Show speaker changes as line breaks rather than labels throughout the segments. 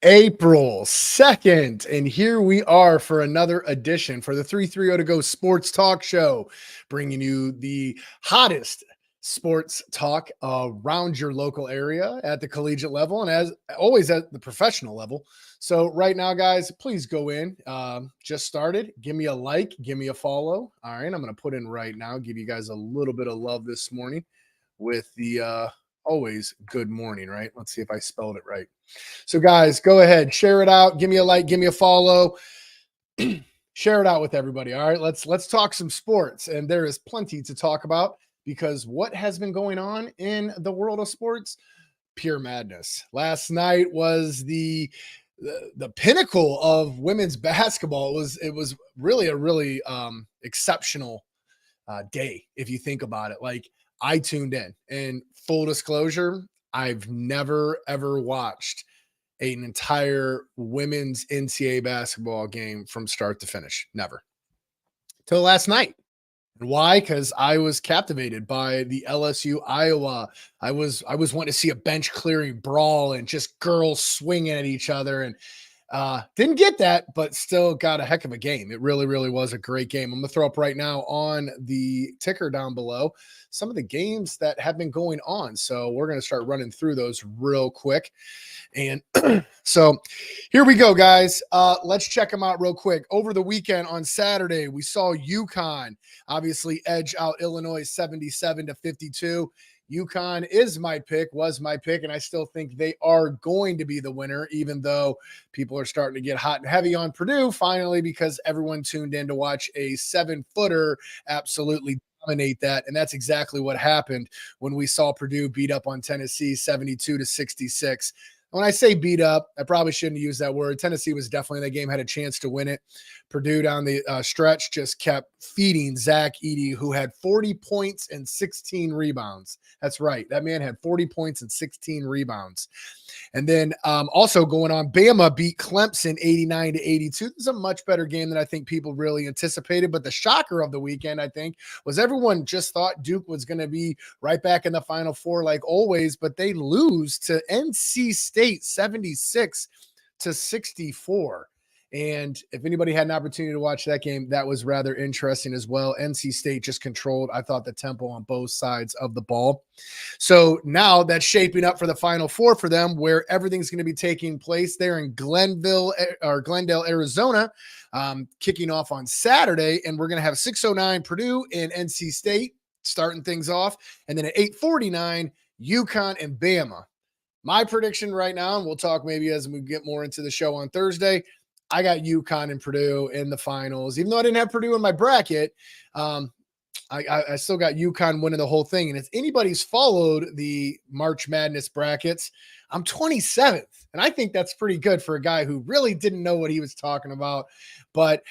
April 2nd, and here we are for another edition for the 330 to go sports talk show, bringing you the hottest sports talk around your local area at the collegiate level and as always at the professional level. So right now, guys, please go in. Just started. Give me a like, give me a follow. All right, I'm going to put in right now, give you guys a little bit of love this morning with the always good morning, right? Let's see if I spelled it right. So, guys, go ahead, share it out, give me a like, give me a follow, share it out with everybody. All right, let's talk some sports, and there is plenty to talk about because what has been going on in the world of sports? Pure madness. Last night was the pinnacle of women's basketball. It was really a really exceptional day if you think about it. Like I tuned in, and full disclosure, I've never ever watched an entire women's NCAA basketball game from start to finish. Never. Till last night. And why? Because I was captivated by the LSU Iowa. I was wanting to see a bench clearing brawl and just girls swinging at each other, and didn't get that, but still got a heck of a game. It really, really was a great game. I'm gonna throw up right now on the ticker down below some of the games that have been going on. So we're gonna start running through those real quick. And so here we go, guys. Let's check them out real quick. Over the weekend on Saturday, we saw UConn obviously edge out Illinois 77-52. UConn was my pick, and I still think they are going to be the winner, even though people are starting to get hot and heavy on Purdue finally because everyone tuned in to watch a 7-footer absolutely dominate that. And that's exactly what happened when we saw Purdue beat up on Tennessee 72-66. When I say beat up, I probably shouldn't use that word. Tennessee was definitely in the game, had a chance to win it. Purdue down the stretch just kept feeding Zach Edey, who had 40 points and 16 rebounds. That's right. That man had 40 points and 16 rebounds. And then also going on, Bama beat Clemson 89-82. This is a much better game than I think people really anticipated. But the shocker of the weekend, I think, was everyone just thought Duke was going to be right back in the Final Four like always, but they lose to NC State 76-64. And if anybody had an opportunity to watch that game, that was rather interesting as well. NC State just controlled, I thought, the tempo on both sides of the ball. So now that's shaping up for the Final Four for them, where everything's going to be taking place there in Glendale, Arizona, kicking off on Saturday. And we're going to have 6:09 Purdue and NC State starting things off. And then at 8:49, UConn and Bama. My prediction right now, and we'll talk maybe as we get more into the show on Thursday, I got UConn and Purdue in the finals. Even though I didn't have Purdue in my bracket, I still got UConn winning the whole thing. And if anybody's followed the March Madness brackets, I'm 27th. And I think that's pretty good for a guy who really didn't know what he was talking about. But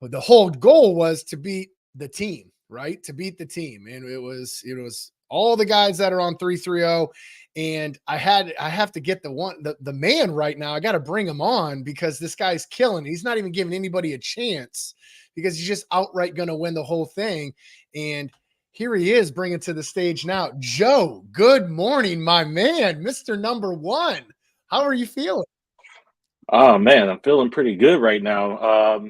the whole goal was to beat the team, right? To beat the team. And it was all the guys that are on 330. And I have to get the man right now. I got to bring him on because this guy's killing. He's not even giving anybody a chance because he's just outright going to win the whole thing. And here he is bringing to the stage now. Joe, good morning, my man, Mr. Number One. How are you feeling?
Oh man, I'm feeling pretty good right now.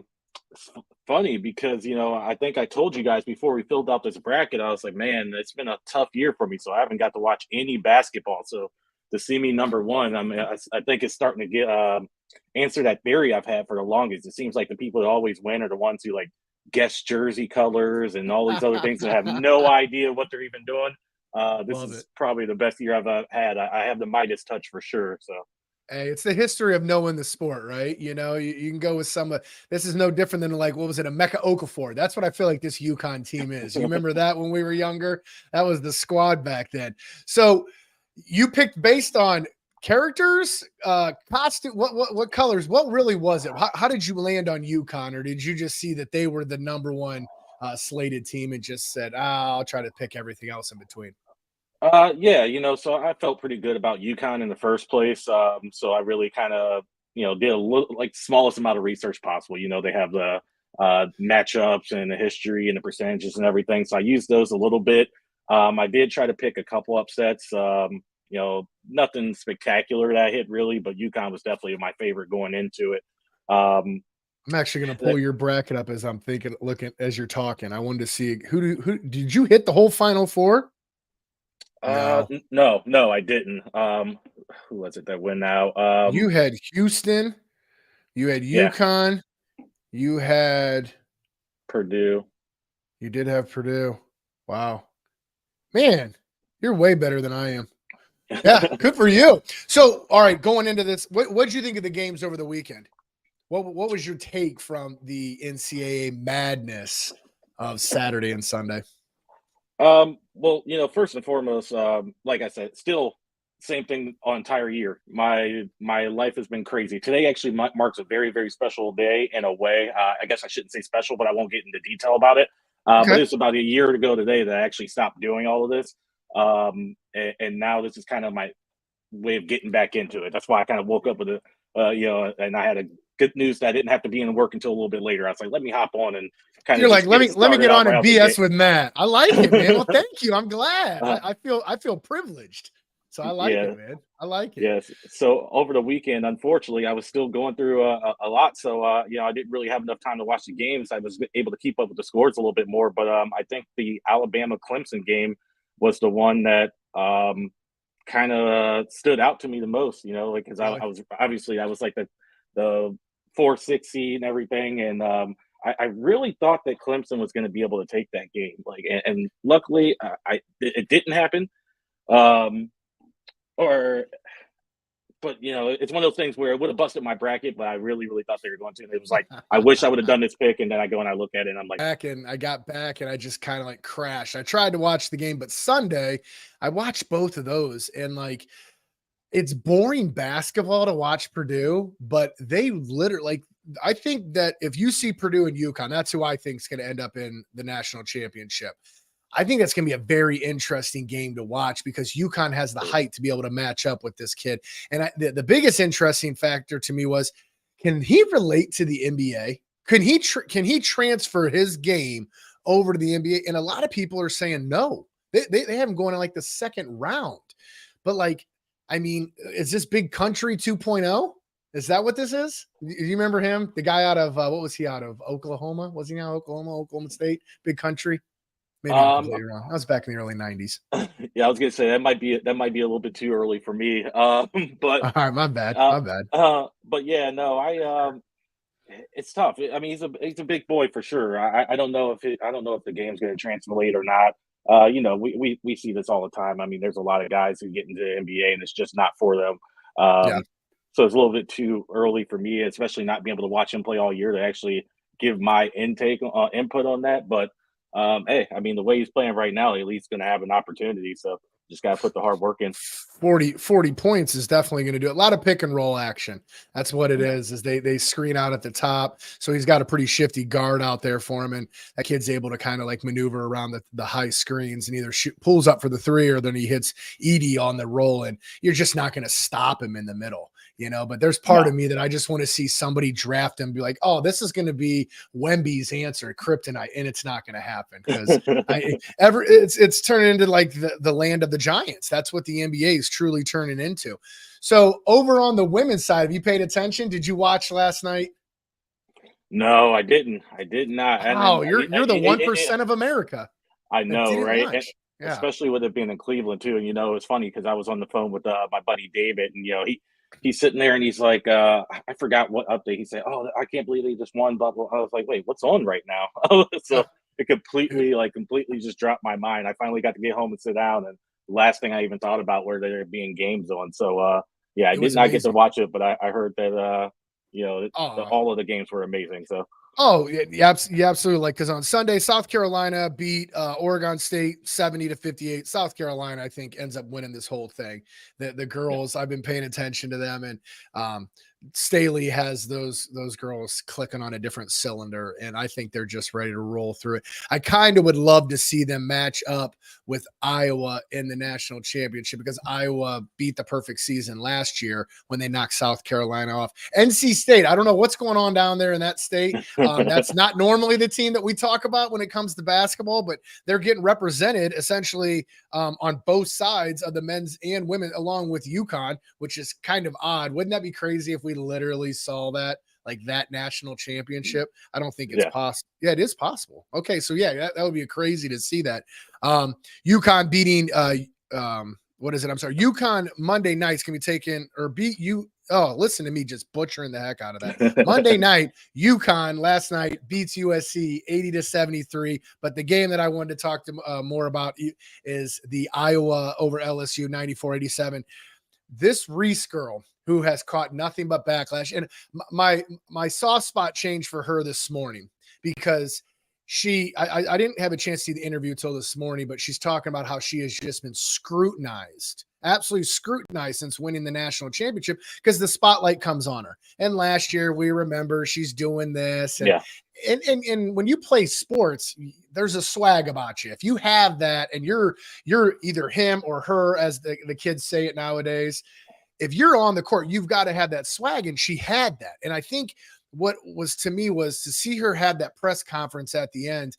It's funny because I think I told you guys before we filled out this bracket, I was like, man, it's been a tough year for me, so I haven't got to watch any basketball. So to see me number one, I mean, I think it's starting to get answer that theory I've had for the longest. It seems like the people that always win are the ones who like guess jersey colors and all these other things and have no idea what they're even doing. This
Love
is
it.
probably the best year I've had. I have the Midas touch for sure. So.
Hey, it's the history of knowing the sport, right? You can go with this is no different than like, what was it, a Mecca Okafor? That's what I feel like this UConn team is. You remember that when we were younger? That was the squad back then. So you picked based on characters, costume, what colors, what really was it? How did you land on UConn, or did you just see that they were the number one slated team and just said, I'll try to pick everything else in between?
Yeah, so I felt pretty good about UConn in the first place. So I really kind of, did a little like smallest amount of research possible. They have the matchups and the history and the percentages and everything. So I used those a little bit. I did try to pick a couple upsets. nothing spectacular that hit really, but UConn was definitely my favorite going into it.
I'm actually going to pull your bracket up as I'm looking as you're talking. I wanted to see who did you hit the whole Final Four?
No, I didn't. Who was it that went out?
You had Houston, you had
Yeah,
UConn, you had
Purdue.
you did have Purdue. Wow. Man, you're way better than I am. Yeah, good for you. So, all right, going into this, what did you think of the games over the weekend? What was your take from the NCAA madness of Saturday and Sunday?
Well, first and foremost, like I said, still same thing all entire year. My life has been crazy. Today actually marks a very, very special day in a way. I guess I shouldn't say special, but I won't get into detail about it. But
Okay.
it's about a year ago today that I actually stopped doing all of this. And now this is kind of my way of getting back into it. That's why I kind of woke up with it, and I had a good news that I didn't have to be in work until a little bit later. I was like, let me hop on and kind
You're
of
like,
just
let
get
me
it
let me
started
get
out
on
right
and
out the gate.
BS with Matt. I like it, man. Well, thank you. I'm glad.
Uh,
I feel privileged. So I like
yeah,
it, man. I like it.
yes. So over the weekend, unfortunately, I was still going through a lot. So, I didn't really have enough time to watch the games. I was able to keep up with the scores a little bit more. But I think the Alabama Clemson game was the one that kind of stood out to me the most, like, because
Really?
I was obviously I was like the 4-6 seed and everything. And I really thought that Clemson was going to be able to take that game. Like, and luckily, it didn't happen. Um, or but it's one of those things where it would have busted my bracket, but I really, really thought they were going to. And it was like, I wish I would have done this pick, and then I go and I look at it, and I'm like,
I got back and I just kind of like crashed. I tried to watch the game, but Sunday I watched both of those and like it's boring basketball to watch Purdue, but they literally like I think that if you see Purdue and UConn, that's who I think is going to end up in the national championship. I think that's going to be a very interesting game to watch because UConn has the height to be able to match up with this kid. And the biggest interesting factor to me was, can he relate to the NBA? Can he transfer his game over to the NBA? And a lot of people are saying no. They have him going in like the second round. But like, I mean, is this big country 2.0? Is that what this is? You remember him? The guy out of what was he out of? Oklahoma? Was he out of Oklahoma State? Big country? Maybe I'm
um,
completely wrong. I was back in the early 90s.
yeah, I was gonna say that might be a little bit too early for me. But
All right, my bad.
uh,
My bad.
but yeah, no, it's tough. I mean, he's a big boy for sure. I don't know if the game's going to translate or not. We see this all the time. I mean, there's a lot of guys who get into the NBA and it's just not for them.
Yeah.
So it's a little bit too early for me, especially not being able to watch him play all year to actually give my input on that. But hey, I mean, the way he's playing right now, at least going to have an opportunity. So just got to put the hard work in.
40 points is definitely going to do it. A lot of pick and roll action. That's what it
Yeah.
is they screen out at the top. So he's got a pretty shifty guard out there for him. And that kid's able to kind of like maneuver around the high screens and either pulls up for the three or then he hits Edey on the roll. And you're just not going to stop him in the middle. But there's part
No.
of me that I just want to see somebody draft him and be like, oh, this is going to be Wemby's answer, kryptonite, and it's not going to happen because it's turning into like the land of the giants. That's what the NBA is truly turning into. So over on the women's side, have you paid attention? Did you watch last night?
No, I didn't. I did not. And
Wow,
then
you're the 1% of America
I
that
know,
didn't
right? And
watch. Yeah.
especially with it being in Cleveland too. And it's funny because I was on the phone with my buddy David, and he's sitting there and he's like, I forgot what update he said. Oh, I can't believe they just won. Blah blah. I was like, wait, what's on right now? So it completely just dropped my mind. I finally got to get home and sit down, and the last thing I even thought about were there being games on. So yeah, I
It
did
was
not get to
amazing.
watch it, but I heard that
Oh,
all of the games were amazing. So
Oh, yeah, absolutely. Like, because on Sunday, South Carolina beat Oregon State 70-58. South Carolina, I think, ends up winning this whole thing. The
yeah,
girls, I've been paying attention to them, and Staley has those girls clicking on a different cylinder, and I think they're just ready to roll through it. I kind of would love to see them match up with Iowa in the national championship, because Iowa beat the perfect season last year when they knocked South Carolina off. NC State, I don't know what's going on down there in that state. That's not normally the team that we talk about when it comes to basketball, but they're getting represented essentially on both sides of the men's and women, along with UConn, which is kind of odd. Wouldn't that be crazy if we literally saw that, like that national championship? I don't think it's possible. Yeah, it is possible. Okay, so yeah, that would be crazy to see that. UConn beating what is it? I'm sorry. UConn Monday nights can be taken or beat you. Oh, listen to me just butchering the heck out of that. Monday night, UConn last night beats USC 80-73. But the game that I wanted to talk to more about is the Iowa over LSU 94-87. This Reese girl, who has caught nothing but backlash. And my soft spot changed for her this morning, because I didn't have a chance to see the interview till this morning, but she's talking about how she has just been scrutinized, absolutely scrutinized since winning the national championship, because the spotlight comes on her. And last year, we remember she's doing this. And when you play sports, there's a swag about you. If you have that and you're either him or her, as the kids say it nowadays, if you're on the court, you've got to have that swag. And she had that. And I think what was to me was to see her have that press conference at the end.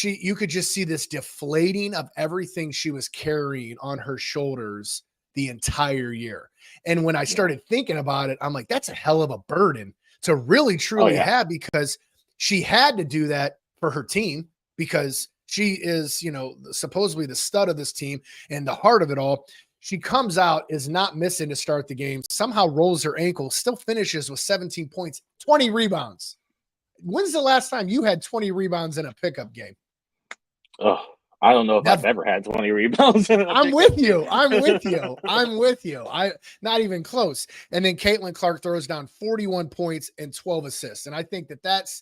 You could just see this deflating of everything she was carrying on her shoulders the entire year. And when I started thinking about it, I'm like, that's a hell of a burden to really truly have, because she had to do that for her team, because she is, supposedly the stud of this team and the heart of it all. She comes out, is not missing to start the game, somehow rolls her ankle, still finishes with 17 points, 20 rebounds. When's the last time you had 20 rebounds in a pickup game?
Oh, I don't know if I've ever had 20 rebounds.
I'm with you. I not even close. And then Caitlin Clark throws down 41 points and 12 assists. And I think that's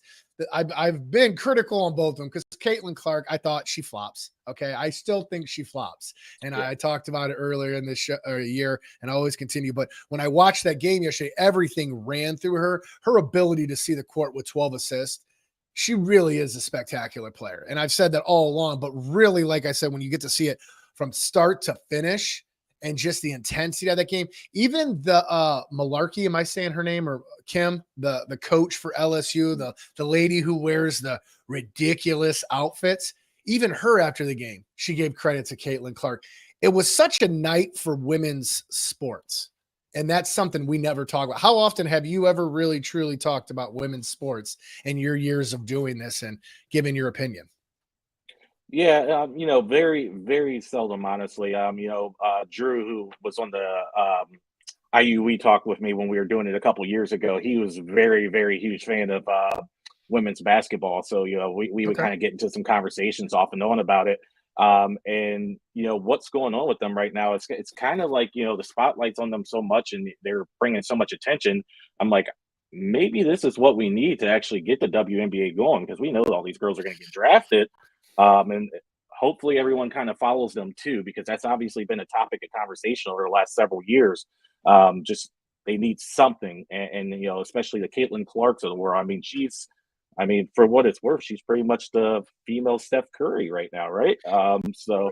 I've been critical on both of them, because Caitlin Clark, I thought she flops. Okay. I still think she flops. And I talked about it earlier in this year, and I always continue. But when I watched that game yesterday, everything ran through her ability to see the court with 12 assists. She really is a spectacular player. And I've said that all along, but really, like I said, when you get to see it from start to finish and just the intensity of that game, even the Malarkey, am I saying her name, or Kim, the coach for LSU, the lady who wears the ridiculous outfits, even her after the game, she gave credit to Caitlin Clark. It was such a night for women's sports. And that's something we never talk about. How often have you ever really, truly talked about women's sports in your years of doing this and giving your opinion?
Yeah, very, very seldom, honestly. Drew, who was on the IUE talk with me when we were doing it a couple years ago, he was very, very huge fan of women's basketball. So, we would kind of get into some conversations off and on about it. And what's going on with them right now, it's kind of like, the spotlight's on them so much and they're bringing so much attention. I'm like, maybe this is what we need to actually get the WNBA going, because we know all these girls are going to get drafted. And hopefully everyone kind of follows them too, because that's obviously been a topic of conversation over the last several years. Just they need something, and especially the Caitlin Clarks of the world. I mean, for what it's worth, she's pretty much the female Steph Curry right now, right? So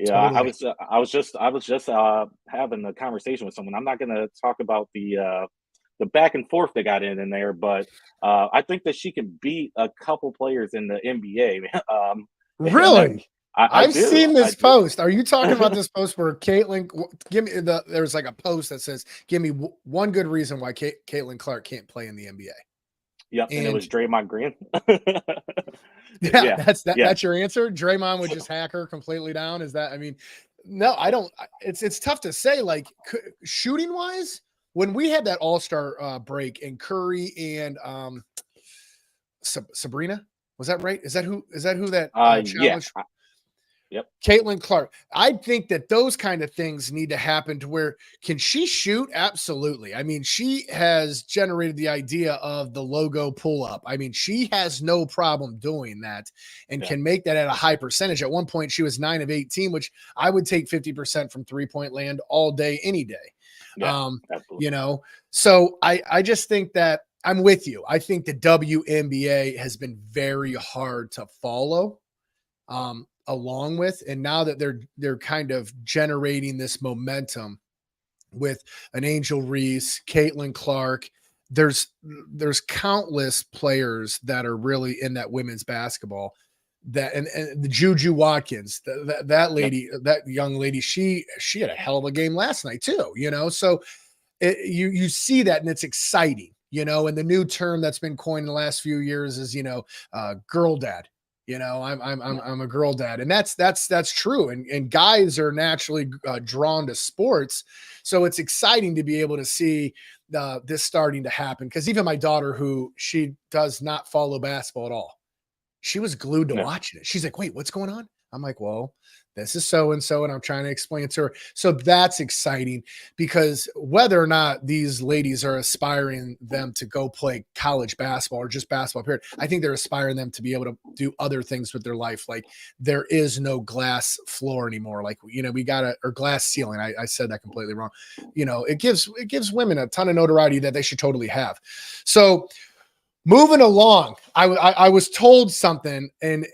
yeah, totally. I was just having a conversation with someone. I'm not going to talk about the back and forth they got in there, but I think that she can beat a couple players in the NBA.
Really? I've seen this post. Are you talking about this post where Caitlin? There's like a post that says, "Give me one good reason why Caitlin Clark can't play in the NBA."
Yep, and it was Draymond Green.
That's your answer. Draymond would just hack her completely down. Is that? I mean, no, I don't. It's tough to say. Like shooting wise, when we had that All-Star break and Curry and Sabrina, was that right? Is that who that challenge?
Yeah. Yep.
Caitlin Clark. I think that those kind of things need to happen to where, can she shoot? Absolutely. I mean, she has generated the idea of the logo pull up. I mean, she has no problem doing that and can make that at a high percentage. At one point, she was 9 of 18, which I would take 50% from 3-point land all day, any day.
Yeah, absolutely.
You know, so I just think that I'm with you. I think the WNBA has been very hard to follow along with, and now that they're kind of generating this momentum with an Angel Reese, Caitlin Clark. There's countless players that are really in that women's basketball that and the Juju Watkins, that lady, that young lady, she had a hell of a game last night too, you know. So you see that and it's exciting, you know. And the new term that's been coined in the last few years is, you know, girl dad. You know, I'm a girl dad, and that's true. And guys are naturally drawn to sports, so it's exciting to be able to see this starting to happen. Because even my daughter, who she does not follow basketball at all, she was glued to
Yeah.
watching it. She's like, "Wait, what's going on?" I'm like, "Well, this is so and so," and I'm trying to explain it to her. So that's exciting because whether or not these ladies are aspiring them to go play college basketball or just basketball period, I think they're aspiring them to be able to do other things with their life. Like there is no glass floor anymore. Like, you know, we got or glass ceiling. I said that completely wrong. You know, it gives women a ton of notoriety that they should totally have. So moving along, I was told something, and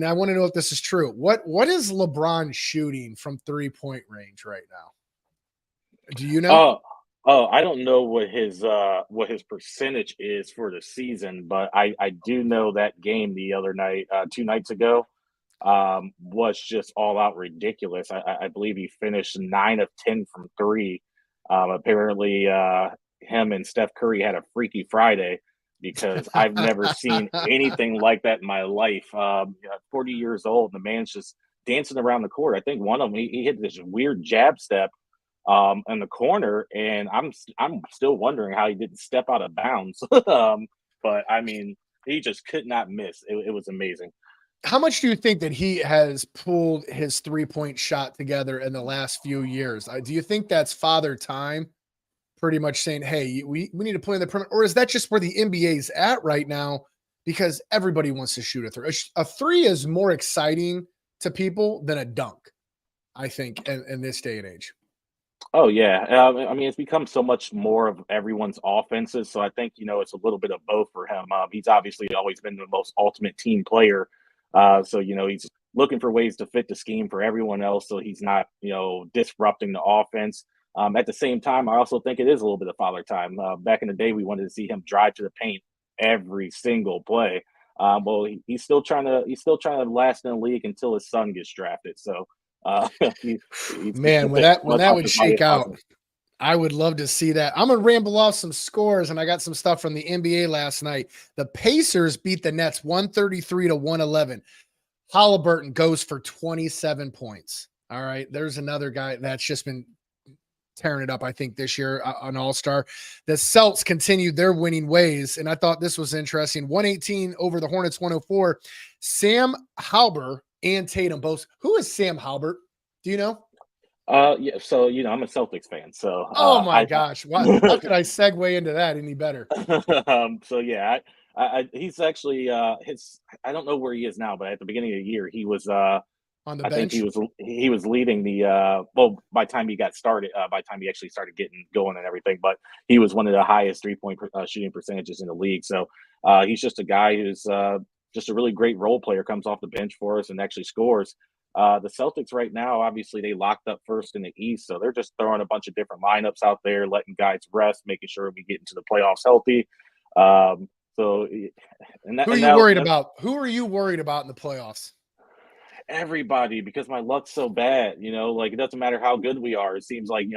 I want to know if this is true. What is LeBron shooting from 3-point range right now? Do you know?
I don't know what his percentage is for the season, but I do know that game the other night, 2 nights ago, was just all out ridiculous. I believe he finished 9 of 10 from three. Apparently, him and Steph Curry had a Freaky Friday because I've never seen anything like that in my life. 40 years old, the man's just dancing around the court. I think one of them he hit this weird jab step in the corner, and I'm still wondering how he didn't step out of bounds. But I mean, he just could not miss. It was amazing.
How much do you think that he has pulled his 3-point shot together in the last few years? Do you think that's father time pretty much saying, hey, we need to play in the perimeter? Or is that just where the NBA is at right now because everybody wants to shoot a three? A three is more exciting to people than a dunk, I think, in this day and age.
Oh yeah, I mean it's become so much more of everyone's offenses. So I think it's a little bit of both for him. He's obviously always been the most ultimate team player. So he's looking for ways to fit the scheme for everyone else, so he's not disrupting the offense. At the same time, I also think it is a little bit of father time. Back in the day, we wanted to see him drive to the paint every single play. Well, he's still trying to last in the league until his son gets drafted. So he's
Man, when
think
that
about
would
his body
shake
as
out,
possible.
I would love to see that. I'm gonna ramble off some scores, and I got some stuff from the NBA last night. The Pacers beat the Nets 133 to 111. Halliburton goes for 27 points. All right, there's another guy that's just been tearing it up, I think, this year, an all-star. The Celtics continued their winning ways, and I thought this was interesting. 118 over the Hornets, 104. Sam Halbert and Tatum both. Who is Sam Halbert? Do you know?
Yeah. So I'm a Celtics fan. So
Oh my gosh. How could I segue into that any better?
So yeah, he's actually his. I don't know where he is now, but at the beginning of the year, he was.
On the
I think
bench?
he was leading the. Well, by the time he got started, by the time he actually started getting going and everything, but he was one of the highest 3-point shooting percentages in the league. So he's just a guy who's just a really great role player. Comes off the bench for us and actually scores. The Celtics right now, obviously, they locked up first in the East, so they're just throwing a bunch of different lineups out there, letting guys rest, making sure we get into the playoffs healthy. So, and that,
Who are
and
you
now
worried about? Who are you worried about in the playoffs?
everybody, because my luck's so bad, like it doesn't matter how good we are. It seems like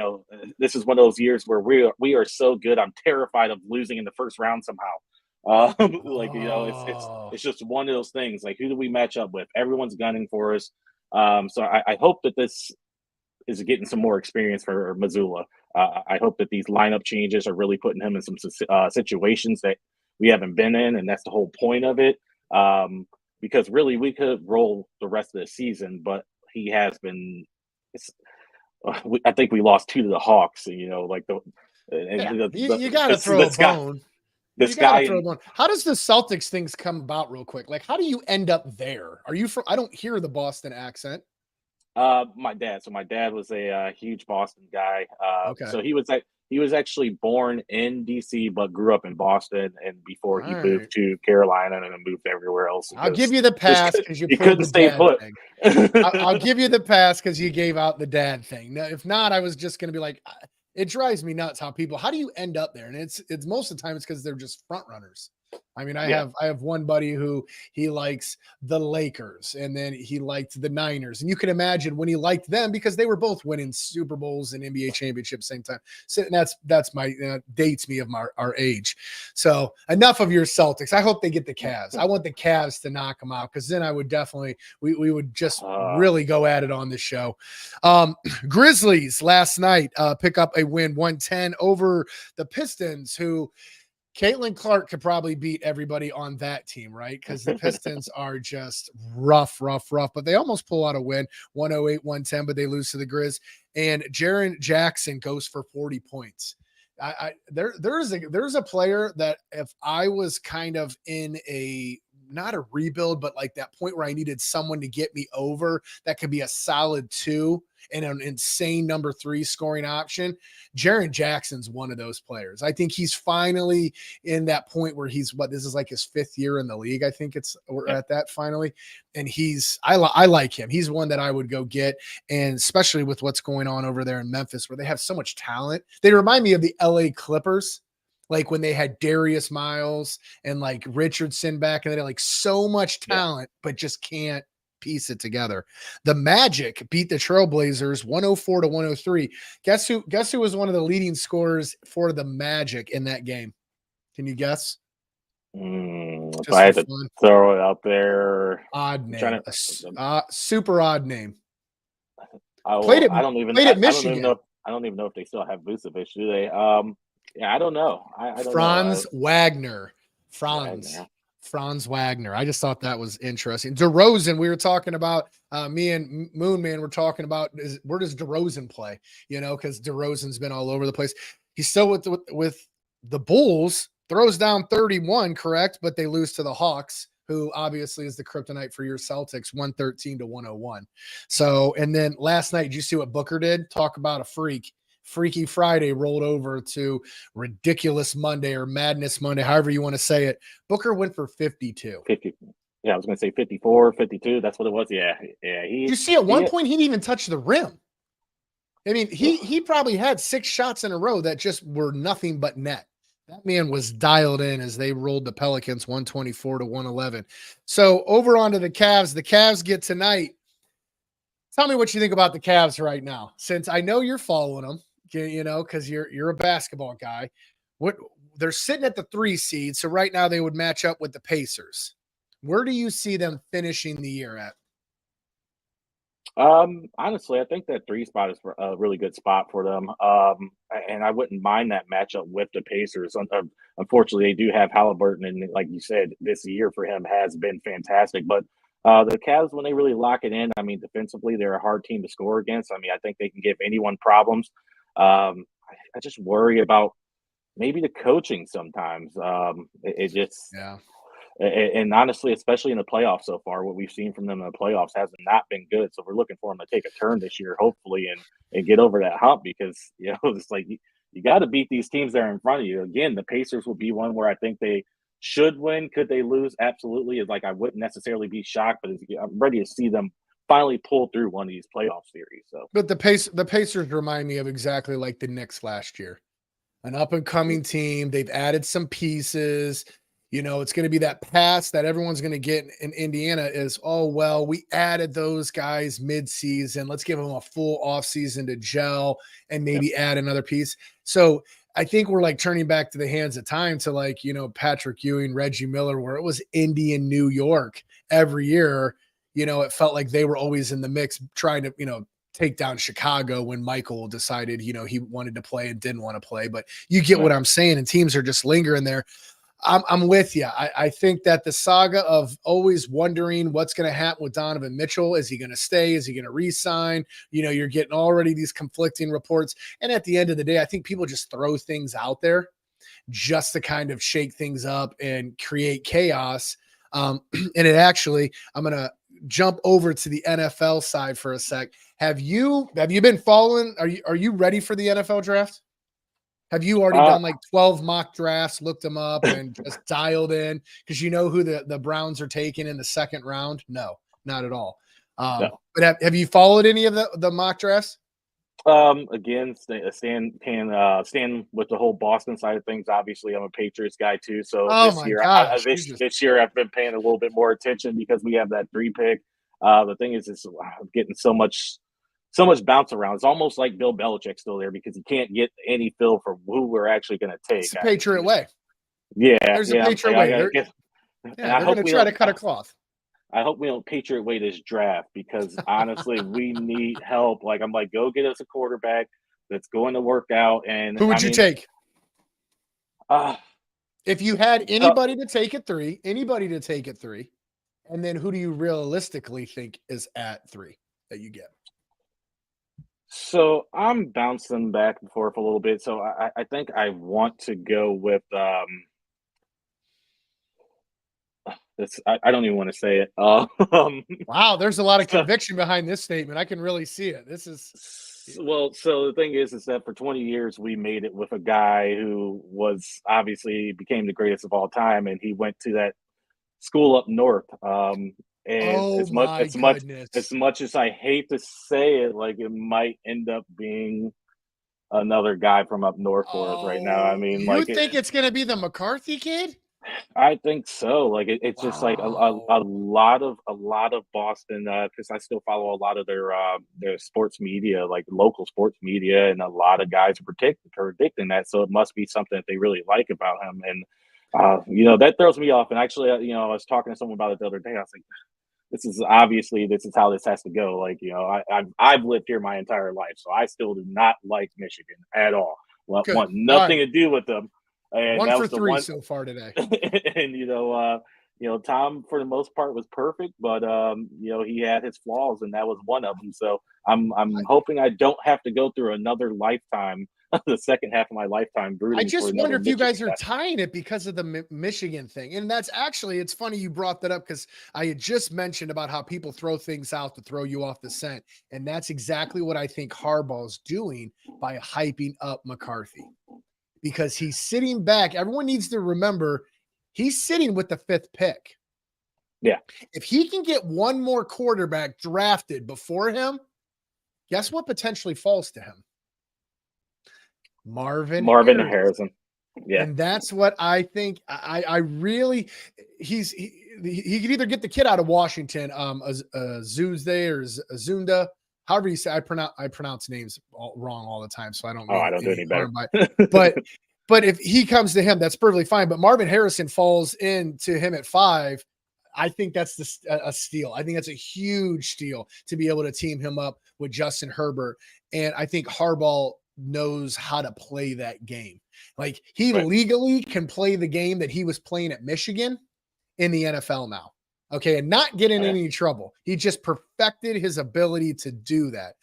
this is one of those years where we are so good. I'm terrified of losing in the first round somehow. Like
Oh,
it's just one of those things. Like who do we match up with? Everyone's gunning for us. So I hope that this is getting some more experience for Missoula. I hope that these lineup changes are really putting him in some situations that we haven't been in, and that's the whole point of it. Because really, we could roll the rest of the season, but he has been. I think we lost 2 to the Hawks. Like and
yeah. You got to
this
throw a
this guy
bone. You
this
got to
guy
throw a
in
bone. How does the Celtics things come about real quick? Like, how do you end up there? Are you from? I don't hear the Boston accent.
My dad. So my dad was a huge Boston guy.
Okay.
So he was actually born in DC, but grew up in Boston. And before
All
he moved
right.
to Carolina and then moved everywhere else
I'll give
because
you the
just
pass because you
he
pulled
couldn't
the
stay
dad
put.
thing. I'll give you the pass because you gave out the dad thing. Now, if not, I was just going to be like, it drives me nuts how how do you end up there? And it's most of the time it's because they're just front runners. I mean,
Yeah.
I have one buddy who he likes the Lakers and then he liked the Niners. And you can imagine when he liked them because they were both winning Super Bowls and NBA championships same time. So that's my dates me of our age. So enough of your Celtics. I hope they get the Cavs. I want the Cavs to knock them out because then I would definitely we would just really go at it on this show. Grizzlies last night pick up a win 110 over the Pistons, who Caitlin Clark could probably beat everybody on that team, right? Because the Pistons are just rough, but they almost pull out a win 108-110, but they lose to the Grizz. And Jaren Jackson goes for 40 points. There's a player that if I was kind of in not a rebuild, but like that point where I needed someone to get me over, that could be a solid 2 and an insane number 3 scoring option. Jaren Jackson's one of those players. I think he's finally in that point where this is like his 5th year in the league. I think we're at that finally. And I like him. He's one that I would go get. And especially with what's going on over there in Memphis, where they have so much talent. They remind me of the LA Clippers. Like when they had Darius Miles and like Richardson back, and they had like so much talent, but just can't piece it together. The Magic beat the Trailblazers 104-103. Guess who was one of the leading scorers for the Magic in that game? Can you guess?
If I had to throw it out there,
odd name, super odd name.
I don't even know if they still have Vucevic, do they? Yeah, I don't know. I don't
Franz
know.
Wagner. Franz Wagner. I just thought that was interesting. DeRozan, we were talking about, me and Moon Man were talking about where does DeRozan play? You know, because DeRozan's been all over the place. He's still with the Bulls, throws down 31, correct? But they lose to the Hawks, who obviously is the kryptonite for your Celtics, 113-101. So, and then last night, did you see what Booker did? Talk about a freak. Freaky Friday rolled over to ridiculous Monday or madness Monday, however you want to say it. Booker went for 52.
50. Yeah, I was going to say 54, 52. That's what it was. Yeah.
You see, at one point, he didn't even touch the rim. I mean, he probably had 6 shots in a row that just were nothing but net. That man was dialed in as they rolled the Pelicans 124-111. So over onto the Cavs. The Cavs get tonight. Tell me what you think about the Cavs right now, since I know you're following them. You know, because you're a basketball guy. They're sitting at the 3 seed, so right now they would match up with the Pacers. Where do you see them finishing the year at?
Honestly, I think that 3 spot is a really good spot for them. And I wouldn't mind that matchup with the Pacers. Unfortunately, they do have Halliburton, and like you said, this year for him has been fantastic. But the Cavs, when they really lock it in, I mean, defensively, they're a hard team to score against. I mean, I think they can give anyone problems. I just worry about maybe the coaching sometimes. It just, and honestly, especially in the playoffs so far, what we've seen from them in the playoffs has not been good. So we're looking for them to take a turn this year, hopefully, and get over that hump, because, you know, it's like you got to beat these teams that are in front of you. Again, the Pacers will be one where I think they should win. Could they lose? Absolutely. It's like I wouldn't necessarily be shocked, but I'm ready to see them finally pull through one of these playoff series. So,
but the Pacers remind me of exactly like the Knicks last year, an up and coming team. They've added some pieces. You know, it's going to be that pass that everyone's going to get in Indiana is, oh, well, we added those guys mid-season. Let's give them a full offseason to gel and maybe add another piece. So I think we're like turning back to the hands of time to, like, you know, Patrick Ewing, Reggie Miller, where it was Indy and New York every year. You know, it felt like they were always in the mix trying to, you know, take down Chicago when Michael decided, you know, he wanted to play and didn't want to play. But you get what I'm saying, and teams are just lingering there. I'm with you. I think that the saga of always wondering what's going to happen with Donovan Mitchell, is he going to stay? Is he going to re-sign? You know, you're getting already these conflicting reports. And at the end of the day, I think people just throw things out there just to kind of shake things up and create chaos. And it actually, I'm going to jump over to the NFL side for a sec. Have you been following? Are you ready for the NFL draft? Have you already done like 12 mock drafts, looked them up, and just dialed in because you know who the Browns are taking in the second round? No, not at all.
No.
But have you followed any of the mock drafts?
Again, stand with the whole Boston side of things. Obviously, I'm a Patriots guy too. So
Oh my gosh,
this year I've been paying a little bit more attention because we have that 3 pick. The thing is, I'm getting so much bounce around. It's almost like Bill Belichick still there because he can't get any feel for who we're actually going to take.
It's the Patriot way.
Yeah,
there's a Patriot way. They're going to try to cut a cloth.
I hope we don't Patriot way this draft because honestly, we need help. Like I'm like, go get us a quarterback that's going to work out. And
who would you take? If you had anybody to take at 3, and then who do you realistically think is at 3 that you get?
So I'm bouncing back and forth a little bit. So I think I want to go with I don't even want to say it.
Wow, there's a lot of conviction behind this statement. I can really see it. This is
well. So the thing is that for 20 years we made it with a guy who was obviously became the greatest of all time, and he went to that school up north. And as much as I hate to say it, like it might end up being another guy from up north for us right now. I mean,
you think it's going to be the McCarthy kid?
I think so. Like it's just like a lot of Boston because I still follow a lot of their sports media, like local sports media, and a lot of guys are predicting that. So it must be something that they really like about him, and that throws me off. And actually, I was talking to someone about it the other day. I was like, this is how this has to go. Like I've lived here my entire life, so I still do not like Michigan at all. Well, want nothing to do with them. And
1 for 3 so far today.
And Tom for the most part was perfect, but he had his flaws, and that was one of them. So I'm hoping I don't have to go through another lifetime, the second half of my lifetime.
I just wonder if you guys are tying it because of the Michigan thing, and that's actually it's funny you brought that up because I had just mentioned about how people throw things out to throw you off the scent, and that's exactly what I think Harbaugh's doing by hyping up McCarthy. Because he's sitting back. Everyone needs to remember he's sitting with the 5th pick.
Yeah.
If he can get one more quarterback drafted before him, guess what potentially falls to him? Marvin
Harrison. Yeah.
And that's what I think. I really he could either get the kid out of Washington, Zuzde or Zunda. However you say, I pronounce names wrong all the time, so I don't.
I don't do any better.
But if he comes to him, that's perfectly fine. But Marvin Harrison falls into him at 5. I think that's a steal. I think that's a huge steal to be able to team him up with Justin Herbert. And I think Harbaugh knows how to play that game. Like he legally can play the game that he was playing at Michigan in the NFL now. Okay, and not get in any trouble. He just perfected his ability to do that.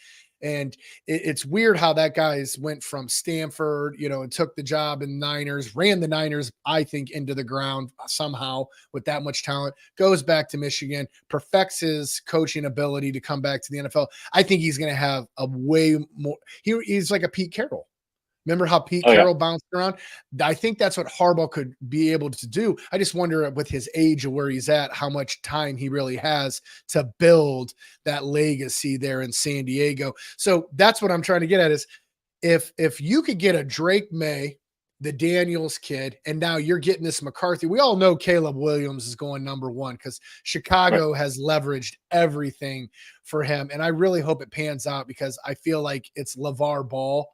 And it's weird how that guy's went from Stanford, and took the job in Niners, ran the Niners, I think, into the ground somehow with that much talent, goes back to Michigan, perfects his coaching ability to come back to the NFL. I think he's going to have a way more – he's like a Pete Carroll. Remember how Pete Carroll bounced around? I think that's what Harbaugh could be able to do. I just wonder with his age of where he's at, how much time he really has to build that legacy there in San Diego. So that's what I'm trying to get at is if you could get a Drake May, the Daniels kid, and now you're getting this McCarthy. We all know Caleb Williams is going number 1 because Chicago has leveraged everything for him. And I really hope it pans out because I feel like it's LeVar Ball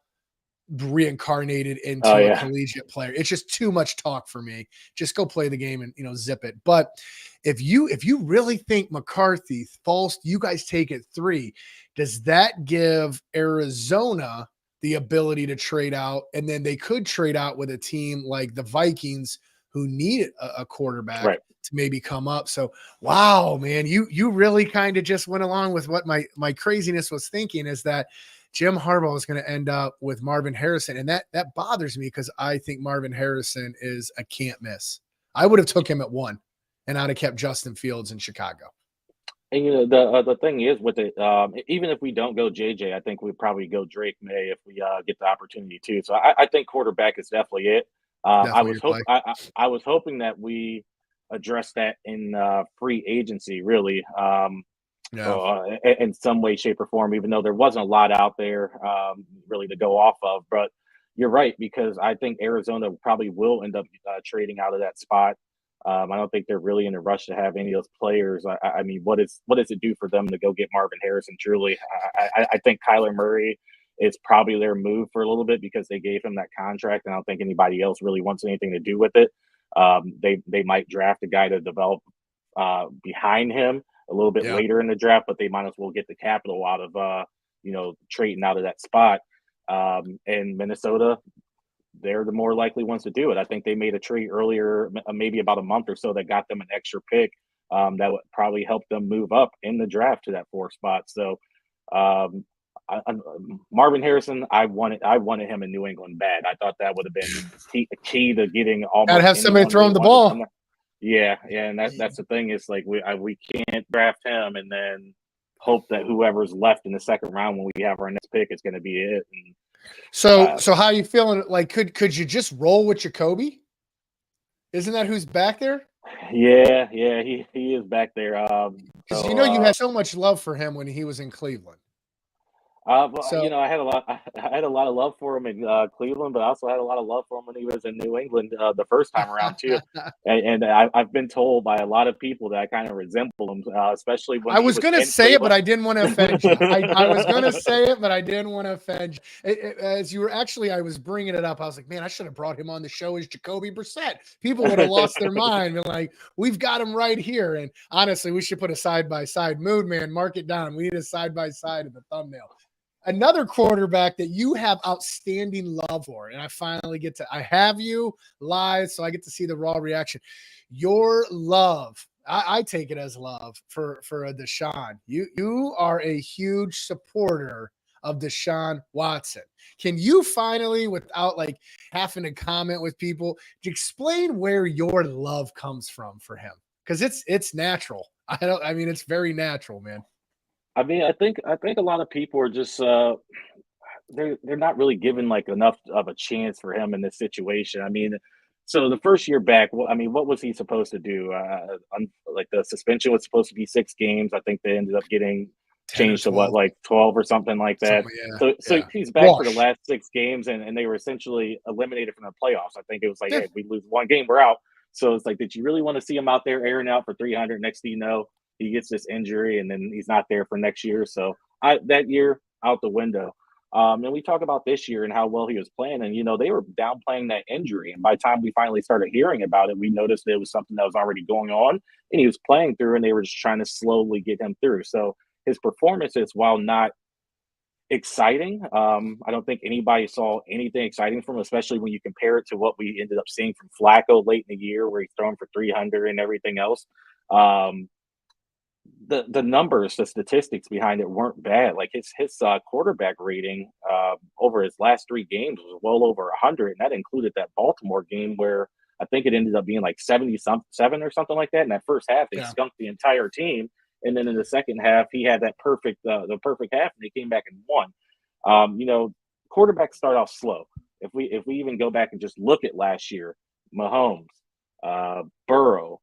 reincarnated into a collegiate player. It's just too much talk for me. Just go play the game and zip it. But if you really think McCarthy falls, you guys take it 3. Does that give Arizona the ability to trade out? And then they could trade out with a team like the Vikings who need a quarterback to maybe come up. So wow, man, you really kind of just went along with what my craziness was thinking is that Jim Harbaugh is going to end up with Marvin Harrison. And that bothers me because I think Marvin Harrison is a can't miss. I would have took him at 1 and I'd have kept Justin Fields in Chicago.
And the thing is with it, even if we don't go JJ, I think we'd probably go Drake May if we get the opportunity too. So I think quarterback is definitely it.
Definitely your play.
I was hoping that we address that in free agency, really,
Yeah.
in some way, shape, or form. Even though there wasn't a lot out there really to go off of, but you're right because I think Arizona probably will end up trading out of that spot. I don't think they're really in a rush to have any of those players. I mean, what does it do for them to go get Marvin Harrison? Truly, I think Kyler Murray is probably their move for a little bit because they gave him that contract, and I don't think anybody else really wants anything to do with it. They might draft a guy to develop behind him a little bit
Yeah.
later in the draft, but they might as well get the capital out of trading out of that spot. And Minnesota, they're the more likely ones to do it. I think they made a trade earlier, maybe about a month or so, that got them an extra pick that would probably help them move up in the draft to that 4th spot. So Marvin Harrison, I wanted him in New England bad. I thought that would have been key to getting almost
Gotta have somebody throwing the ball.
Yeah, and that's the thing is like we can't draft him and then hope that whoever's left in the 2nd round when we have our next pick is going to be it. And
So how are you feeling? Like, could you just roll with Jacoby? Isn't that who's back there?
Yeah, he is back there.
Because you had so much love for him when he was in Cleveland.
But,
So
I had a lot of love for him in Cleveland, but I also had a lot of love for him when he was in New England the first time around too. And I've been told by a lot of people that I kind of resemble him, especially when
I was going to say it, but I didn't want to offend you. I was going to say it, but I didn't want to offend you. As you were I was bringing it up. I was like, man, I should have brought him on the show as Jacoby Brissett. People would have lost their mind. They're like, we've got him right here. And honestly, we should put a side-by-side. Mood, man, mark it down. We need a side-by-side in the thumbnail. Another quarterback that you have outstanding love for, and I have you live, so I get to see the raw reaction. Your love, I take it as love for a Deshaun. You are a huge supporter of Deshaun Watson. Can you finally, without like having to comment with people, explain where your love comes from for him? Because it's natural. It's very natural, man.
I mean, I think a lot of people are just they're not really given like enough of a chance for him in this situation. I mean, so the first year back, what was he supposed to do? Like the suspension was supposed to be 6 games. I think they ended up getting
10 or
changed to
12.
like 12 or something like that. So he's back for the last 6 games, and they were essentially eliminated from the playoffs. I think it was like, hey, if we lose 1 game, we're out. So it's like, did you really want to see him out there airing out for 300? Next thing you know, he gets this injury, and then he's not there for next year. So that year out the window. And we talk about this year and how well he was playing, and they were downplaying that injury. And by the time we finally started hearing about it, we noticed that it was something that was already going on, and he was playing through, and they were just trying to slowly get him through. So his performances, while not exciting, I don't think anybody saw anything exciting from him, especially when you compare it to what we ended up seeing from Flacco late in the year, where he's throwing for 300 and everything else. The numbers, the statistics behind it weren't bad. Like his quarterback rating over his last 3 games was well over 100, and that included that Baltimore game where I think it ended up being like 77 or something like that. In that first half, they skunked the entire team, and then in the second half, he had that perfect half, and they came back and won. Quarterbacks start off slow. If we even go back and just look at last year, Mahomes, Burrow.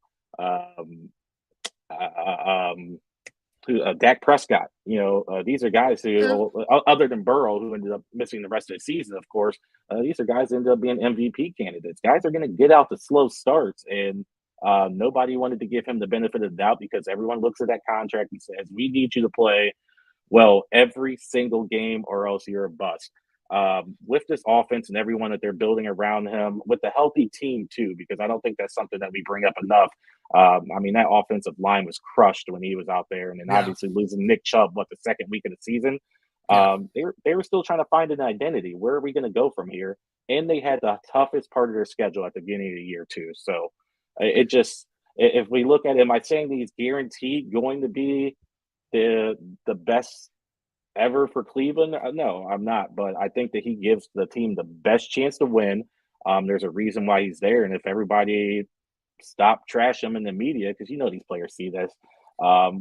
Dak Prescott. These are guys who, other than Burrow, who ended up missing the rest of the season, of course, these are guys who ended up being MVP candidates. Guys are going to get out the slow starts, and nobody wanted to give him the benefit of the doubt because everyone looks at that contract and says, we need you to play well every single game or else you're a bust. With this offense and everyone that they're building around him, with the healthy team too, because I don't think that's something that we bring up enough. That offensive line was crushed when he was out there, and then obviously losing Nick Chubb, the second week of the season, they were still trying to find an identity. Where are we going to go from here? And they had the toughest part of their schedule at the beginning of the year too. So if we look at it, am I saying he's guaranteed going to be the best ever for Cleveland? No, I'm not. But I think that he gives the team the best chance to win. There's a reason why he's there. And if everybody stop trash him in the media, because these players see this,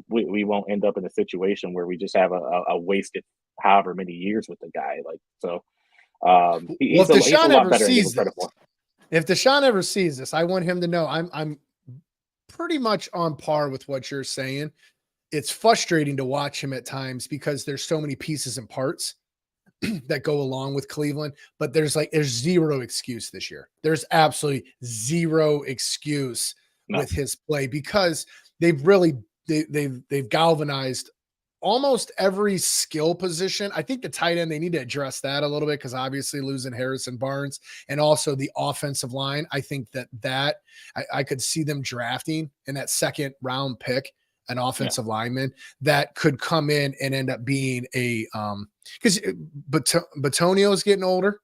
we won't end up in a situation where we just have a wasted however many years with the guy. Like, so
Well, if
he's a
Deshaun
lot
ever
better than
sees
giving
this,
credit for.
if Deshaun ever sees this, I want him to know I'm pretty much on par with what you're saying. It's frustrating to watch him at times because there's so many pieces and parts that go along with Cleveland, but there's zero excuse this year. There's absolutely zero excuse
No.
with his play because they've really they've galvanized almost every skill position. I think the tight end, they need to address that a little bit because obviously losing Harrison Barnes and also the offensive line. I think that I could see them drafting in that second round pick an offensive lineman that could come in and end up being a because Batonio's getting older.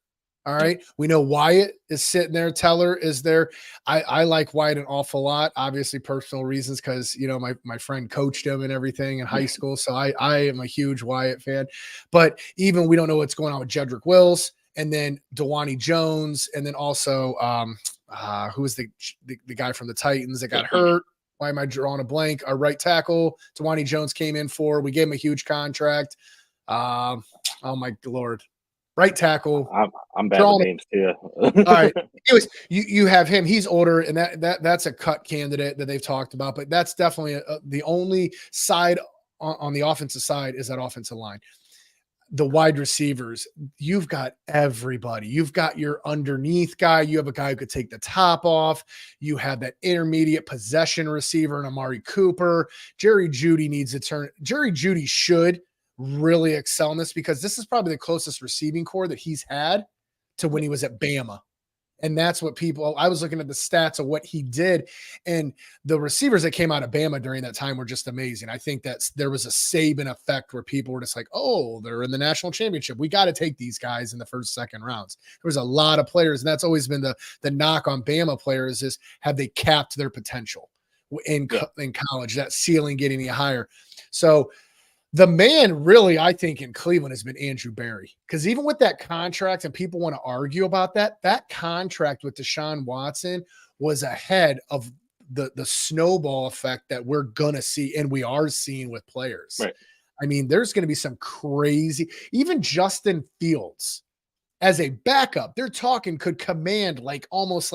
All right. We know Wyatt is sitting there. Teller is there. I like Wyatt an awful lot, obviously personal reasons, because, you know, my friend coached him and everything in high school. So I am a huge Wyatt fan. But even we don't know what's going on with Jedrick Wills and then Dewani Jones. And then also who is the guy from the Titans that got hurt? Why am I drawing a blank? Our right tackle, Dewani Jones came in for. We gave him a huge contract. Oh, my Lord. Right tackle.
I'm bad with names too.
All right. Anyways, you have him. He's older, and that's a cut candidate that they've talked about. But that's definitely the only side on the offensive side is that offensive line. The wide receivers, you've got everybody. You've got your underneath guy. You have a guy who could take the top off. You have that intermediate possession receiver and Amari Cooper. Jerry Jeudy needs to turn. Jerry Jeudy should really excel in this because this is probably the closest receiving core that he's had to when he was at Bama. And that's what I was looking at the stats of what he did. And the receivers that came out of Bama during that time were just amazing. I think there was a Saban effect where people were just like, oh, they're in the national championship. We got to take these guys in the first, second rounds. There was a lot of players. And that's always been the knock on Bama players is have they capped their potential in college, that ceiling getting any higher. So the man really, I think, in Cleveland has been Andrew Berry. Because even with that contract, and people want to argue about that contract with Deshaun Watson was ahead of the snowball effect that we're going to see, and we are seeing with players.
Right.
I mean, there's going to be some crazy – even Justin Fields, as a backup, they're talking could command almost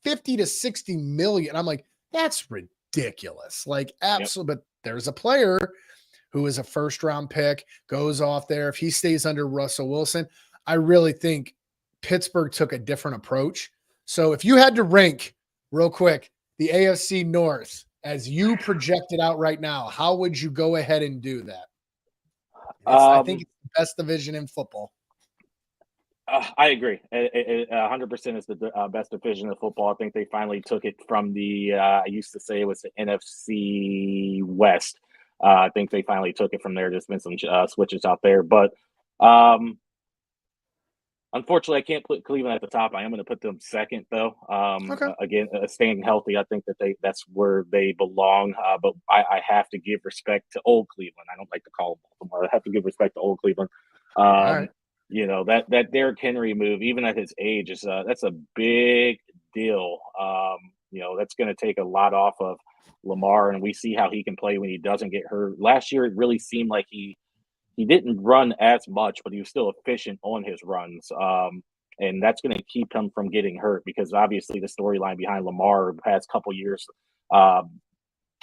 50 to 60 million. I'm like, that's ridiculous. Absolutely. But there's a player – who is a first-round pick, goes off there. If he stays under Russell Wilson, I really think Pittsburgh took a different approach. So if you had to rank real quick the AFC North as you project it out right now, how would you go ahead and do that? I think it's the best division in football.
I agree. 100% is the best division of football. I think they finally took it from I used to say it was the NFC West. I think they finally took it from there. There's been some switches out there. But unfortunately, I can't put Cleveland at the top. I am going to put them second, though.
Okay.
Again, staying healthy, I think that's where they belong. But I have to give respect to old Cleveland. I don't like to call them Baltimore. I have to give respect to old Cleveland.
Right.
You know, that Derrick Henry move, even at his age, that's a big deal. You know, that's going to take a lot off of Lamar, and we see how he can play when he doesn't get hurt. Last year, it really seemed like he didn't run as much, but he was still efficient on his runs. And that's going to keep him from getting hurt because obviously the storyline behind Lamar the past couple years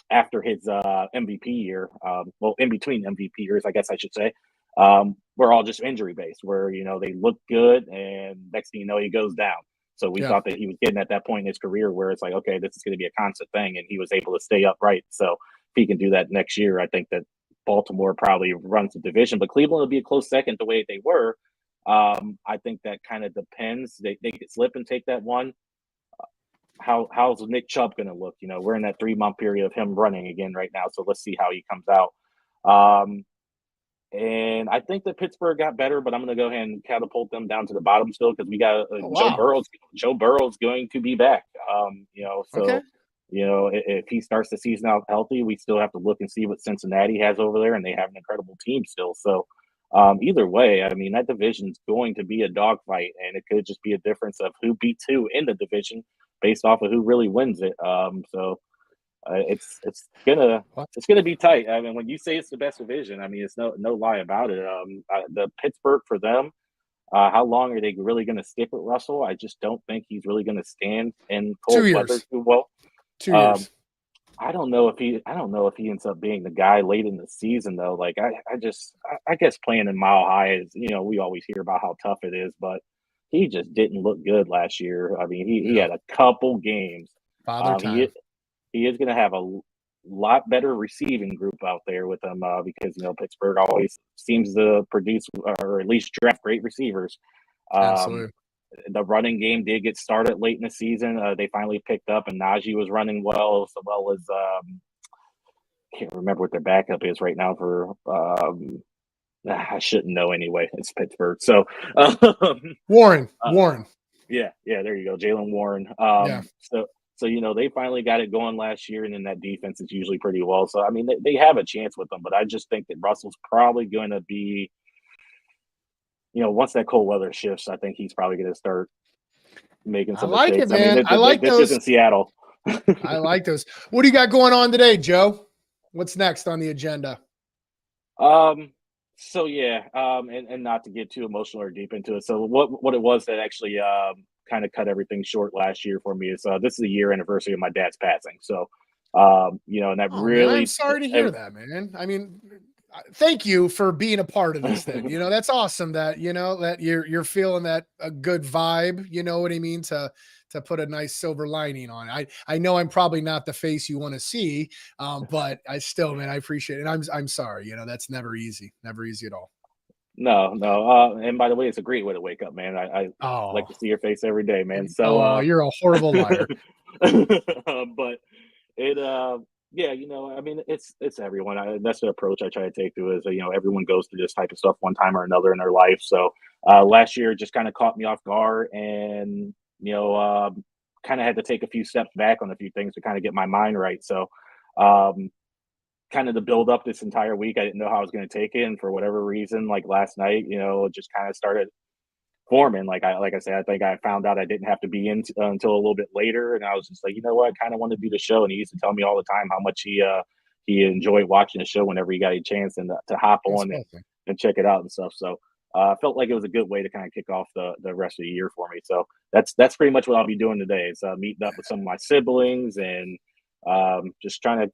after his MVP year, in between MVP years, I guess I should say, we're all just injury based where, you know, they look good and next thing you know, he goes down. So we thought that he was getting at that point in his career where it's like, okay, this is going to be a constant thing. And he was able to stay upright. So if he can do that next year, I think that Baltimore probably runs the division, but Cleveland will be a close second the way they were. I think that kind of depends. They could slip and take that one. How's Nick Chubb going to look? You know, we're in that 3-month period of him running again right now. So let's see how he comes out. And I think that Pittsburgh got better, but I'm going to go ahead and catapult them down to the bottom still because we got Joe Burrow's. Joe Burrow's going to be back. You know, so you know if he starts the season out healthy, we still have to look and see what Cincinnati has over there, and they have an incredible team still. So either way, I mean that division's going to be a dogfight, and it could just be a difference of who beats who in the division based off of who really wins it. So It's gonna be tight. I mean, when you say it's the best division, I mean it's no lie about it. The Pittsburgh for them. How long are they really going to stick with Russell? I just don't think he's really going to stand in
2
cold weather
years.
too well.
2
Um,
years.
I don't know if he ends up being the guy late in the season though. Like I guess playing in Mile High is, we always hear about how tough it is, but he just didn't look good last year. I mean, he
No.
had a couple games.
Father
He
time.
he is going to have a lot better receiving group out there with him because Pittsburgh always seems to produce or at least draft great receivers. Um,
Absolutely.
the running game did get started late in the season. They finally picked up, and Najee was running well, as well as can't remember what their backup is right now for. I shouldn't know anyway. It's Pittsburgh, so
Warren.
uh,
Warren.
yeah, there you go, Jalen Warren.
Yeah.
So they finally got it going last year, and then that defense is usually pretty well. So I mean, they have a chance with them, but I just think that Russell's probably going to be, once that cold weather shifts, I think he's probably going to start making
I
some
like it,
mistakes. I mean,
man. I like
this
those.
isn't Seattle.
I like those. What do you got going on today, Joe? What's next on the agenda?
So yeah, and not to get too emotional or deep into it. So what it was that actually kind of cut everything short last year for me is this is the year anniversary of my dad's passing. So and that
Oh man, I'm
really
sorry to hear that, man. I mean, thank you for being a part of this then. That's awesome that that you're feeling that a good vibe, you know what I mean, to put a nice silver lining on it. I know I'm probably not the face you want to see, but I still, man, I appreciate it. And I'm sorry, that's never easy at all.
no. And by the way, it's a great way to wake up, man. I like
Oh,
to see your face every day, man. So
you're a horrible liar.
but it yeah, I mean it's everyone. That's the approach I try to take to it is everyone goes through this type of stuff one time or another in their life. So last year just kind of caught me off guard, and kind of had to take a few steps back on a few things to kind of get my mind right. So um kind of to build up this entire week, I didn't know how I was going to take it, and for whatever reason, like last night, it just kind of started forming. Like I said, I think I found out I didn't have to be in until a little bit later, and I was just like, I kind of want to do the show. And he used to tell me all the time how much he enjoyed watching the show whenever he got a chance and to hop
That's
on
awesome.
and check it out and stuff. So I felt like it was a good way to kind of kick off the rest of the year for me. So that's pretty much what I'll be doing today. Is meeting up with some of my siblings and just trying to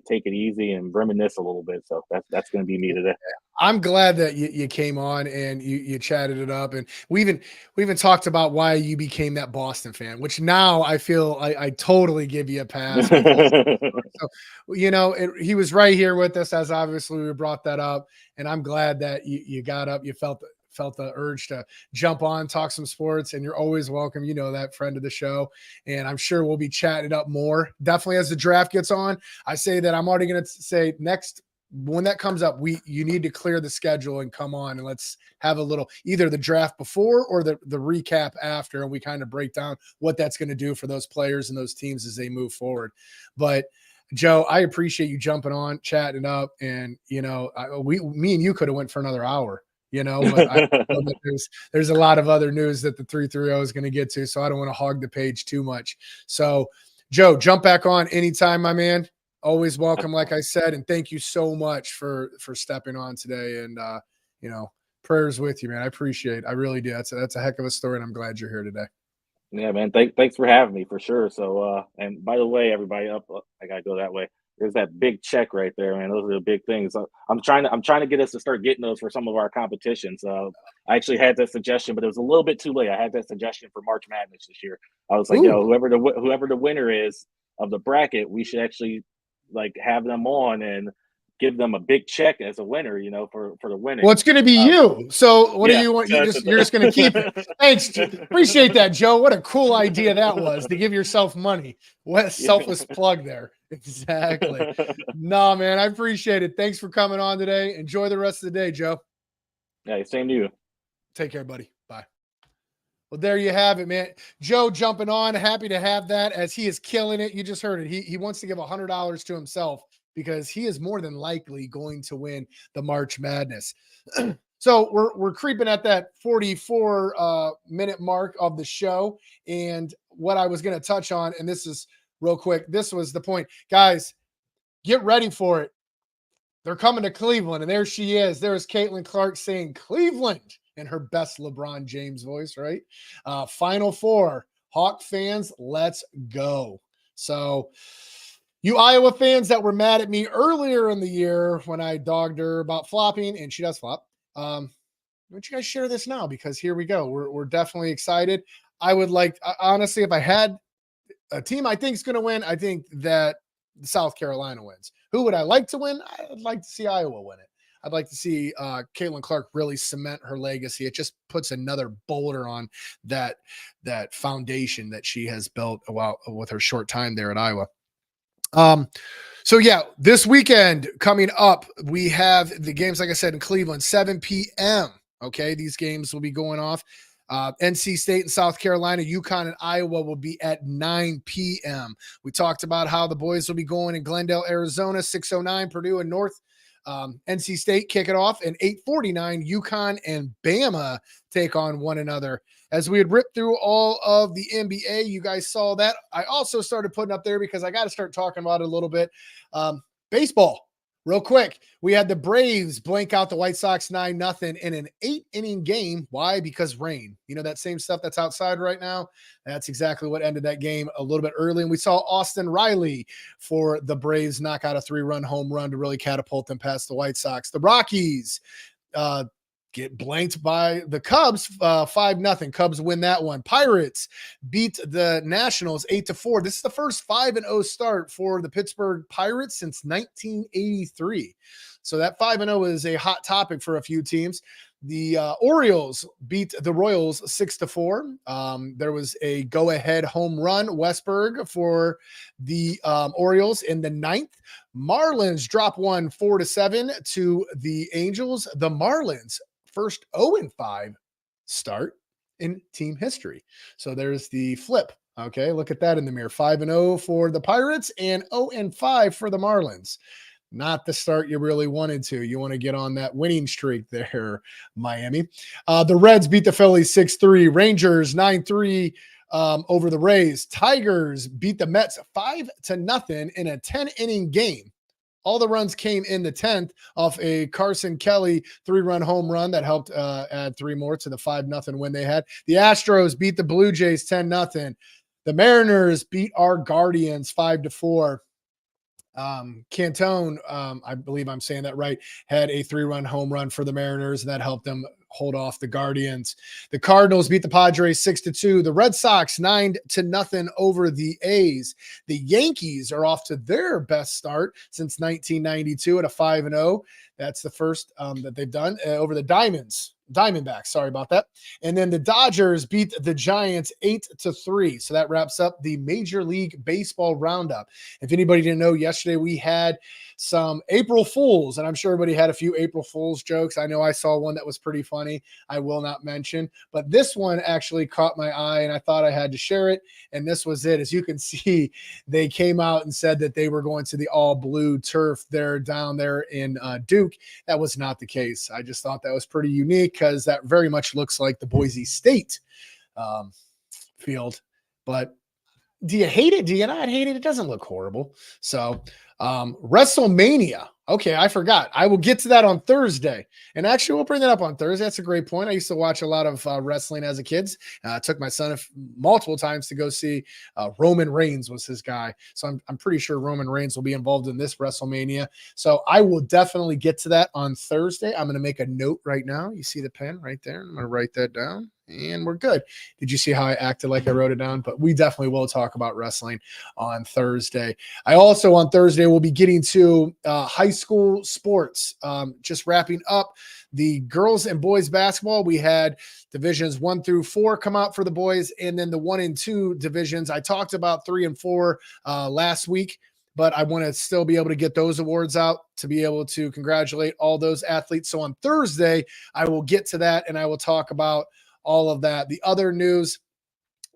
take it easy and reminisce a little bit. So that's going to be me today.
I'm glad that you came on and you chatted it up, and we even talked about why you became that Boston fan, which now I feel I totally give you a pass because so he was right here with us, as obviously we brought that up, and I'm glad that you got up, you felt the urge to jump on, talk some sports, and you're always welcome. That friend of the show, and I'm sure we'll be chatting it up more. Definitely as the draft gets on, I say that I'm already going to say next. When that comes up, you need to clear the schedule and come on and let's have a little either the draft before or the recap after, and we kind of break down what that's going to do for those players and those teams as they move forward. But Joe, I appreciate you jumping on, chatting it up, and me and you could have went for another hour. But I know that there's a lot of other news that the 330 is going to get to, so I don't want to hog the page too much. So, Joe, jump back on anytime, my man. Always welcome, like I said, and thank you so much for stepping on today. And prayers with you, man. I appreciate it. I really do. That's a heck of a story, and I'm glad you're here today.
Yeah, man. Thanks for having me for sure. So, and by the way, everybody up, I gotta go that way. There's that big check right there, man. Those are the big things. I'm trying to get us to start getting those for some of our competitions. I actually had that suggestion, but it was a little bit too late. I had that suggestion for March Madness this year. I was like,
Ooh.
whoever the winner is of the bracket, we should actually like have them on and give them a big check as a winner, for the winning.
Well, it's going to be you. So what do you want? You're just going to keep it. Thanks. Appreciate that, Joe. What a cool idea that was to give yourself money. What a selfless plug there. Exactly. No, man, I appreciate it. Thanks for coming on today. Enjoy the rest of the day, Joe.
Yeah, same to you.
Take care, buddy. Bye. Well, there you have it, man. Joe jumping on. Happy to have that as he is killing it. You just heard it. He wants to give $100 to himself because he is more than likely going to win the March Madness. So we're creeping at that 44 minute mark of the show. And what I was going to touch on, and this is real quick. This was the point. Guys, get ready for it. They're coming to Cleveland, and there she is. There's Caitlin Clark saying Cleveland in her best LeBron James voice, right? Final Four. Hawk fans, let's go. So you Iowa fans that were mad at me earlier in the year when I dogged her about flopping, and she does flop, why don't you guys share this now? Because here we go. We're definitely excited. I would like, honestly, if I had a team I think is going to win, I think that South Carolina wins. Who would I like to win? I'd like to see Iowa win it. I'd like to see Caitlin Clark really cement her legacy. It just puts another boulder on that foundation that she has built with her short time there at Iowa. So yeah, this weekend coming up, we have the games, like I said, in Cleveland, 7 p.m. Okay, these games will be going off. NC State and South Carolina, UConn and Iowa will be at 9 p.m. We talked about how the boys will be going in Glendale, Arizona, 6:09, Purdue and North. NC State kick it off, and 8:49, UConn and Bama take on one another. As we had ripped through all of the NBA, you guys saw that. I also started putting up there because I got to start talking about it a little bit. Baseball. Real quick, we had the Braves blank out the White Sox 9-0 in an 8-inning game. Why? Because rain. You know, that same stuff that's outside right now? That's exactly what ended that game a little bit early. And we saw Austin Riley for the Braves knock out a 3-run home run to really catapult them past the White Sox. The Rockies get blanked by the Cubs, 5-0. Cubs win that one. Pirates beat the Nationals 8-4. This is the first 5-0 start for the Pittsburgh Pirates since 1983. So that 5-0 is a hot topic for a few teams. The Orioles beat the Royals 6-4. There was a go-ahead home run, Westberg, for the Orioles in the 9th. Marlins drop one 4-7 to the Angels. The Marlins first 0-5 start in team history. So there's the flip. Okay, look at that in the mirror. 5-0 for the Pirates and 0-5 for the Marlins. Not the start you really wanted to. You want to get on that winning streak there, Miami. The Reds beat the Phillies 6-3. Rangers 9-3 over the Rays. Tigers beat the Mets 5-0 in a 10-inning game. All the runs came in the 10th off a Carson Kelly 3-run home run that helped add 3 more to the 5-0 win they had. The Astros beat the Blue Jays 10-0. The Mariners beat our Guardians 5-4. Cantone, I believe I'm saying that right, had a 3-run home run for the Mariners, and that helped them hold off the Guardians. The Cardinals beat the Padres 6-2. The Red Sox 9-0 over the A's. The Yankees are off to their best start since 1992 at a 5-0. That's the first that they've done over the Diamondbacks. Sorry about that. And then the Dodgers beat the Giants 8-3. So that wraps up the Major League Baseball roundup. If anybody didn't know, yesterday we had some April Fools, and I'm sure everybody had a few April Fools jokes. I know I saw one that was pretty funny. I will not mention, but this one actually caught my eye, and I thought I had to share it. And this was it. As you can see, they came out and said that they were going to the all blue turf there down there in Duke. That was not the case. I just thought that was pretty unique because that very much looks like the Boise State field. But do you hate it? Do you not hate it? It doesn't look horrible. So WrestleMania. Okay, I forgot. I will get to that on Thursday. And actually, we'll bring that up on Thursday. That's a great point. I used to watch a lot of wrestling as a kid. Took my son multiple times to go see Roman Reigns was his guy. So I'm pretty sure Roman Reigns will be involved in this WrestleMania. So I will definitely get to that on Thursday. I'm going to make a note right now. You see the pen right there? I'm going to write that down. And we're good. Did you see how I acted like I wrote it down? But we definitely will talk about wrestling on Thursday. I also on Thursday will be getting to high school sports. Just wrapping up the girls and boys basketball. We had divisions 1 through 4 come out for the boys, and then the 1 and 2 divisions. I talked about 3 and 4 last week, but I want to still be able to get those awards out to be able to congratulate all those athletes. So on Thursday, I will get to that, and I will talk about all of that. The other news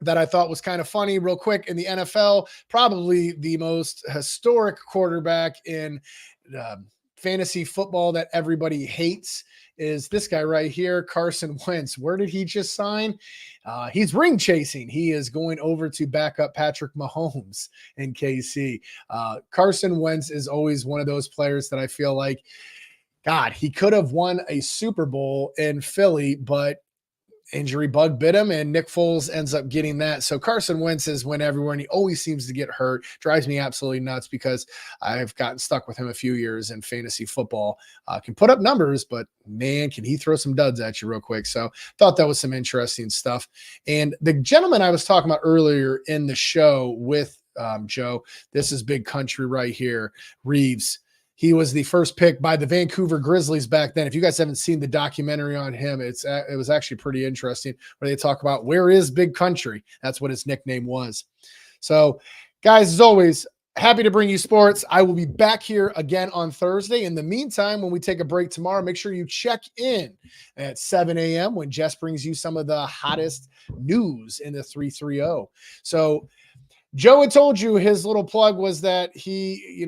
that I thought was kind of funny real quick in the NFL, probably the most historic quarterback in fantasy football that everybody hates is this guy right here, Carson Wentz. Where did he just sign? He's ring chasing. He is going over to back up Patrick Mahomes in KC. Carson Wentz is always one of those players that I feel like, God, he could have won a Super Bowl in Philly, but injury bug bit him, and Nick Foles ends up getting that. So Carson Wentz has went everywhere, and he always seems to get hurt. Drives me absolutely nuts because I've gotten stuck with him a few years in fantasy football. Can put up numbers, but man, can he throw some duds at you real quick. So thought that was some interesting stuff. And the gentleman I was talking about earlier in the show with Joe, this is big country right here, Reese. He was the first pick by the Vancouver Grizzlies back then. If you guys haven't seen the documentary on him, it was actually pretty interesting where they talk about where is big country. That's what his nickname was. So, guys, as always, happy to bring you sports. I will be back here again on Thursday. In the meantime, when we take a break tomorrow, make sure you check in at 7 a.m. when Jess brings you some of the hottest news in the 330. So, Joe had told you his little plug was that he,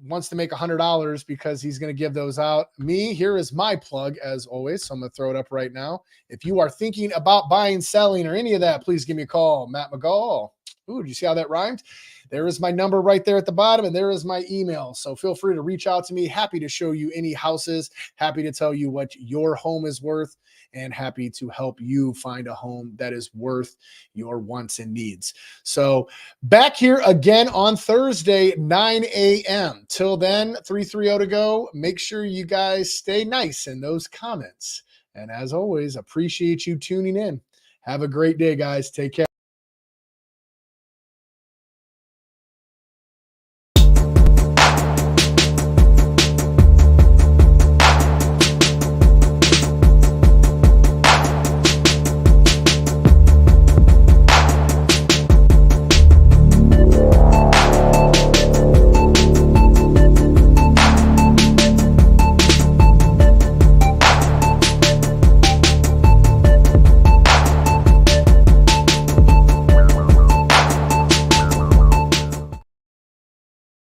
wants to make $100 because he's going to give those out. Me, here is my plug as always. So I'm going to throw it up right now. If you are thinking about buying, selling, or any of that, please give me a call. Matt McGall. Ooh, did you see how that rhymed? There is my number right there at the bottom, and there is my email. So feel free to reach out to me. Happy to show you any houses. Happy to tell you what your home is worth, and happy to help you find a home that is worth your wants and needs. So back here again on Thursday, 9 a.m. Till then, 330 to go. Make sure you guys stay nice in those comments. And as always, appreciate you tuning in. Have a great day, guys. Take care.